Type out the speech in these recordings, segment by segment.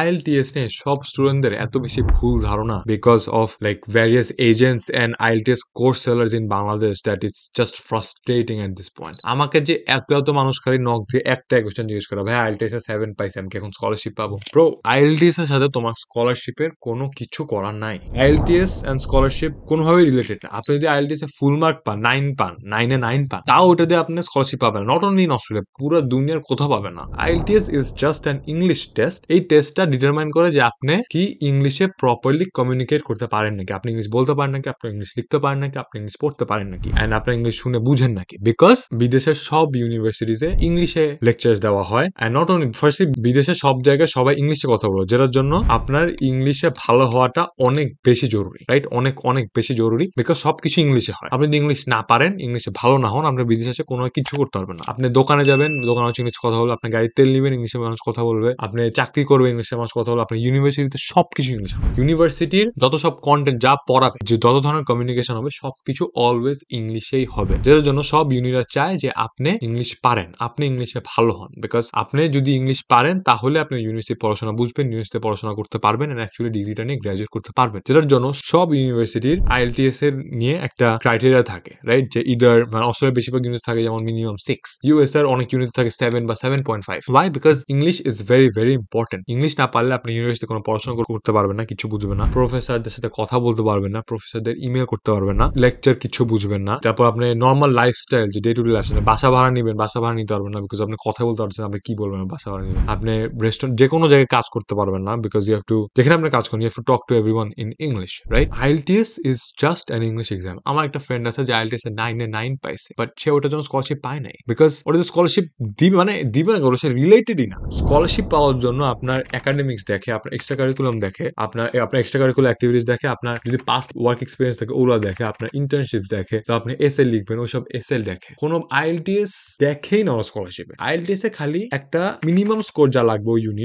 IELTS নিয়ে সব স্টুডেন্টদের এত বেশি ভুল ধারণা because of like various agents and IELTS course sellers in Bangladesh that it's just frustrating at this point. আমাকে যে এত মানুষ খালি নক দিয়ে একটা কোয়েশ্চেন জিজ্ঞেস করা, ভাই IELTS এ 7 পাইছি, আমি কি এখন স্কলারশিপ পাবো? ব্রো, IELTS এর সাথে তোমার স্কলারশিপের কোনো কিছু করার নাই। IELTS এন্ড স্কলারশিপ কোনোভাবেই রিলেটেড না। আপনি যদি IELTS এ ফুল মার্ক পান, 9 পান, 9 এ 9 পান, তাও ওটা দিয়ে আপনি স্কলারশিপ পাবেন। নট অনলি ইন অস্ট্রেলিয়া, পুরো দুনিয়ার কোথাও পাবেন না। IELTS is just an English test. এই টেস্টটা ডিটারমাইন করে যে আপনি কি ইংলিশে প্রপারলি কমিউনিকেট করতে পারেন নাকি, আপনি ইংলিশ বলতে পারেন নাকি, আপনি ইংলিশ লিখতে পারেন নাকি, আপনি ইংলিশ পড়তে পারেন নাকি, এন্ড আপনি ইংলিশ শুনে বুঝেন নাকি। বিকজ বিদেশের সব ইউনিভার্সিটিজে ইংলিশে লেকচার দেওয়া হয়, এন্ড নট অনলি ফার্স্টলি বিদেশের সব জায়গায় সবাই ইংলিশে কথা বলে, যেটার জন্য আপনার ইংলিশে ভালো হওয়াটা অনেক বেশি জরুরি, রাইট? অনেক অনেক বেশি জরুরি, বিকজ সবকিছু ইংলিশে হয়। আপনি যদি ইংলিশ না পারেন, ইংলিশে ভালো না হন, আপনি বিদেশে এসে কোনো কিছু করতে পারবেন না। আপনি দোকানে যাবেন, দোকানে হচ্ছে ইংলিশ কথা বলবে, আপনি গাড়ির তেল নেবেন, ইংলিশে মানুষ কথা বলবে, আপনি চাকরি করবে, ইংলিশে মানুষ কথা বলবে, আপনি ইউনিভার্সিটিতে সবকিছু ইংলিশ হবে। ইউনিভার্সিটির যত সব কন্টেন্ট যা পড়াবে, যে যত ধরনের কমিউনিকেশন হবে, সবকিছু অলওয়েজ ইংলিশেই হবে, যেটার জন্য সব ইউনিরা চায় যে আপনি ইংলিশ পারেন, আপনি ইংলিশে ভালো হন। বিকজ আপনি যদি ইংলিশ পারেন, তাহলে আপনি ইউনিভার্সিটি পড়াশোনা বুঝবেন, ইউনিভার্সিটি পড়াশোনা করতে পারবেন, এন্ড অ্যাকচুয়ালি ডিগ্রিটা নিয়ে গ্রাজুয়েট করতে পারবেন। যেটার জন্য সব ইউনিভার্সিটির IELTS এর নিয়ে একটা ক্রাইটেরিয়া থাকে, রাইট? যে ইদার মানে অস্ট্রেলিয়ার বেশিরভাগ ইউনিট থাকে যেমন মিনিমাম 6, US এর অনেক ইউনিট থাকে 7 বা 7.5। Why? Because English is very very important. English না পারলে আপনি ইউনিভার্সিটিতে কোনো পড়াশোনা করতে পারবেন না, কিছু বুঝবেন না, প্রফেসরদের সাথে কথা বলতে পারবেন না, প্রফেসরদের ইমেল করতে পারবেন না, লেকচার কিছু বুঝবেন না। তারপর আপনি নর্মাল লাইফস্টাইল যে ডে টু ডে লাইফস্টাইল, বাসা ভাড়া নিবেন, বাসা ভাড়া নিতে পারবেন না, বিকজ আপনি কথা বলতে পারছেন, আপনি কি বলবেন বাসা ভাড়া নিবেন। আপনি রেস্টুরেন্ট যে কোনো জায়গায় কাজ করতে পারবেন না, বিকজ ইউ হ্যাভ টু, যেখানে আপনি কাজ করেন, you have to talk to everyone in English, right? IELTS is just an English exam. আমার একটা ফ্রেন্ড আছে যে IELTS এ 9 এ 9 পাইছে, বাট সে ওটার জন্য স্কলারশিপ পায় নাই, বিকজ ওটা যে স্কলারশিপ দিবে মানে দিবে না, সে রিলেটেডই না। স্কলারশিপ পাওয়ার জন্য আপনার একাডেমিক্স দেখে, আপনার এক্সট্রা কারিকুলাম দেখে, আপনার এক্সট্রা কারিকুলার অ্যাক্টিভিটিস দেখে, আপনার যদি পাস্ট ওয়ার্ক এক্সপিরিয়েন্স থাকে ওগুলো দেখে, আপনার ইন্টার্নশিপ দেখে, তো আপনি এসএ লিখবেন, ওইসব এসএ দেখে। কোনো IELTS দেখেই না স্কলারশিপে। IELTS এ খালি একটা মিনিমাম স্কোর যা লাগবে ওই ইউনি,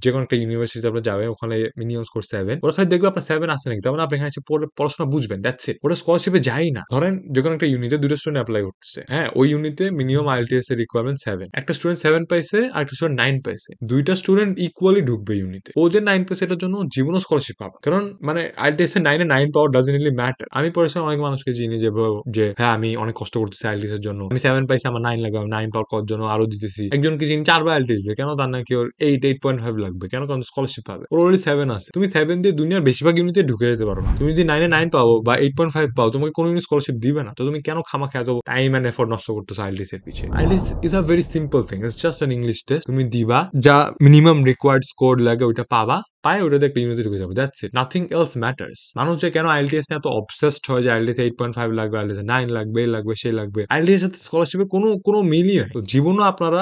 যে কোনো একটা ইউনিভার্সিটিতে আপনি যাবেন, ওখানে মিনিমাম স্কোর 7, ওরা খালি দেখবে আপনার 7 আসছে নাকি, তার মানে আপনি এখানে এসে পড়াশোনা বুঝবেন, দ্যাটস ইট। ওটা স্কলারশিপে যাই না। ধরেন যে কোনো একটা ইউনিটে দুটো স্টুডেন্ট অ্যাপ্লাই করতেছে, হ্যাঁ, ওই ইউনিটে মিনিমাম IELTS এর রিকোয়ারমেন্ট 7, একটা স্টুডেন্ট 7 পাইছে আর একটা স্টুডেন্ট 9 পাইছে, দুইটা স্টুডেন্ট ইকুয়ালি ঢুকবে ইউনিটে। ও যে 9 পাইছে এটার জন্য জীবনও স্কলারশিপ পাবে, কারণ মানে IELTS A 9 A 9 power doesn't really matter. আমি পড়াশোনা অনেক মানুষকে চিনি যে যে হ্যাঁ আমি অনেক কষ্ট করতেছি IELTS এর জন্য, আমি 7 পাইছি, আমার 9 লাগবে, আমি 9 পাওয়ার করার জন্য আরো দিতেছি। একজনকে চিনি 4 বার IELTS দিয়ে, কেন তার নাকি ওর 8.5 লাগবে, কেন? কারণ স্কলারশিপ পাবে, ওর অলরেডি 7 আছে। তুমি 7 দিয়ে দুনিয়ার বেশিরভাগ ইউনিটে ঢুকে যেতে পারো না। তুমি যদি 9 এ 9 পাও বা 8.5 পাও, তোমাকে কোনো ইউনিট স্কলারশিপ দিবে না। তো তুমি কেন খামাখা এত টাইম এন্ড এফোর্ট নষ্ট করতেছো IELTS এর পিছে? IELTS is a very simple thing, it's just an English test. তুমি দিবা, যা মিনিমাম রিকোয়ার্ড স্কোর লাগে ওইটা পাবা, পায় ওটাতে একটা ইউনিটে ঢুকে যাবে, that's it, nothing else matters. মানুষ যে কেন IELTS নিয়ে এত অবসেসড হয় যে IELTS 8.5 লাগবে, IELTS 9 লাগবে, এই লাগবে, সেই লাগবে, IELTS সাথে স্কলারশিপের কোনো মিলই নাই। তো জীবনও আপনারা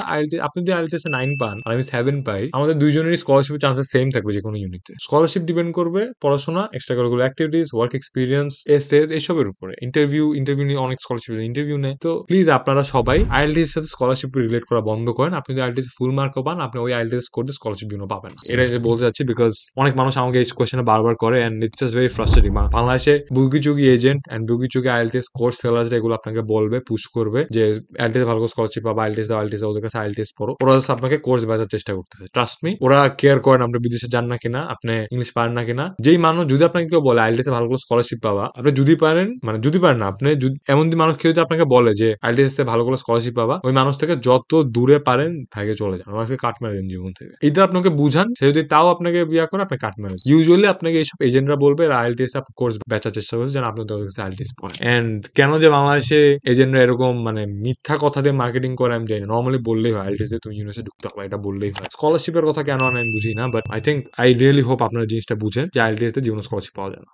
আপনি যদি IELTS 9 পান আর আমি 7 পাই, আমাদের দুইজনেরই স্কলারশিপের চান্সেস সেম থাকবে যে কোনো ইউনিটে। স্কলারশিপ ডিপেন্ড করবে পড়াশোনা, extra curricular activities, work experience, SS, এসবের উপরে। ইন্টারভিউ নিয়ে অনেক স্কলারশিপ ইন্টারভিউ নেয়। তো প্লিজ আপনারা সবাই IELTS এর সাথে স্কলারশিপ রিলেট করা বন্ধ করেন। আপনি যদি IELTS ফুল মার্কও পান, আপনি ওই IELTS স্কোর দিয়ে স্কলারশিপ জন্য পাবেন না। এটা বলতে চাচ্ছি বিকজ অনেক মানুষ আমাকে এই কোয়েশ্চেনে বারবার করে, and it's just very frustrating. বাংলাদেশে বুগিচুগি এজেন্ট এন্ড বুগিচুগি IELTS কোর্স সেলার্স এগুলো আপনাকে বলবে, পুশ করবে যে IELTS ভালো স্কলারশিপ পাবা, IELTS দাও, IELTS দাও, ওদের কাছে IELTS পড়ো। ওরা জাস্ট আপনাকে কোর্স বেচার চেষ্টা করতেছে। ট্রাস্ট মি, ওরা কেয়ার করেন আপনি বিদেশে যান না কিনা, আপনি ইংলিশ পারেন না কিনা। যেই মানুষ যদি আপনাকে কেউ বলে IELTS ভালো স্কলারশিপ পাবা, আপনি যদি পারেন, মানে যদি পারেন না, আপনি এমন মানুষ কেউ যদি আপনাকে বলে যে IELTS ভালো স্কলারশিপ পাবা, ওই মানুষ থেকে যত দূরে পারেন ভাগে চলে যান, মানুষকে কাট মেরে দেন জীবন থেকে। এটা আপনাকে বুঝান, সে যদি তাও আপনাকে বিয়া করে, আপনি কাট মেরে। ইউজুয়ালি আপনাকে এইসব এজেন্টরা বলবে IELTS কোর্স বেচার চেষ্টা করছে যেন আপনি তাদের কাছে IELTS পড়েন। এন্ড কেন যে বাংলাদেশে এজেন্টরা এরকম মানে মিথ্যা কথা দিয়ে মার্কেটিং করে আমি জানি না। নর্মালি বললেই হয় IELTS তুমি ইউনিভার্সিটি ঢুকতে হবে, এটা বললেই হয়। স্কলারশিপের কথা কেন আমি বুঝি না, বাট আই রিয়েলি হোপ আপনারা জিনিসটা বুঝেন যে IELTS জীবনে স্কলারশিপ পাওয়া যায় না।